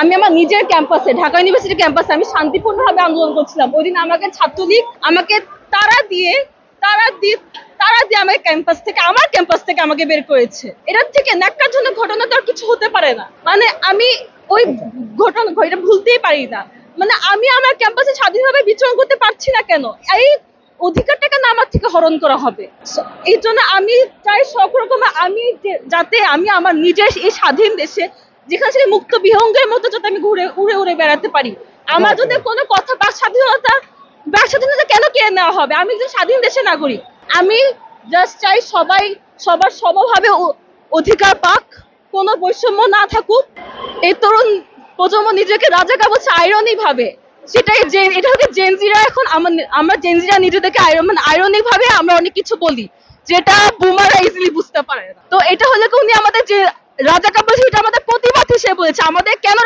আমি আমার নিজের ক্যাম্পাসে, ঢাকা ইউনিভার্সিটি ক্যাম্পাসে আমি শান্তিপূর্ণভাবে আন্দোলন করছিলাম। ওই দিন আমাকে ছাত্রলীগ আমাকে তারা দিয়ে আমাকে আমার ক্যাম্পাস থেকে আমাকে বের করেছে। এটার থেকে ন্যাক্কারজনক ঘটনা তো আর কিছু হতে পারে না। মানে আমি ওই ঘটনা এটা ভুলতেই পারি না। মানে আমি আমার ক্যাম্পাসে স্বাধীনভাবে বিচরণ করতে পারছি না কেন? এই অধিকারটা কেন আমার থেকে হরণ করা হবে? এই জন্য আমি চাই সব রকম যাতে আমি আমার নিজের এই স্বাধীন দেশে, যেখানে সেটা মুক্ত বিহঙ্গের মতো যাতে আমি উড়ে উড়ে বেড়াতে পারি। আমার যদি কোনো কথা বাক স্বাধীনতা কেন কেড়ে নেওয়া হবে? আমি একজন স্বাধীন দেশের নাগরিক। আমি জাস্ট চাই সবার সমভাবে অধিকার পাক, কোনো বৈষম্য না থাকুক। এই তরুণ প্রজন্ম নিজেকে রাজাকার বলছে আইরনি ভাবে। এটা হচ্ছে জেনজিরা এখন আমরা জেনজিরা নিজেদেরকে আইরনিক ভাবে আমরা অনেক কিছু বলি, যেটা বুমাররা ইজিলি বুঝতে পারে না। তো এটা হলে উনি আমাদের যে রাজাকার বলছে, এটা আমাদের প্রতিবাদ হিসেবে বলেছে। আমাদের কেন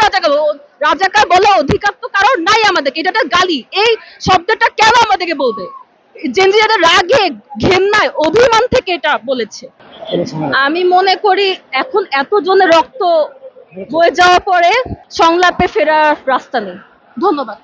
রাজাকার বলে অধিকার তো কারণ নাই আমাদের। এটা একটা গালি। এই শব্দটা কেন আমাদেরকে বলবে? জেনজিরাদের রাগে, ঘেন্নায়, অভিমান থেকে এটা বলেছে। আমি মনে করি এখন এতজনের রক্ত বয়ে যাওয়ার পরে সংলাপে ফেরার রাস্তা নেই। ধন্যবাদ।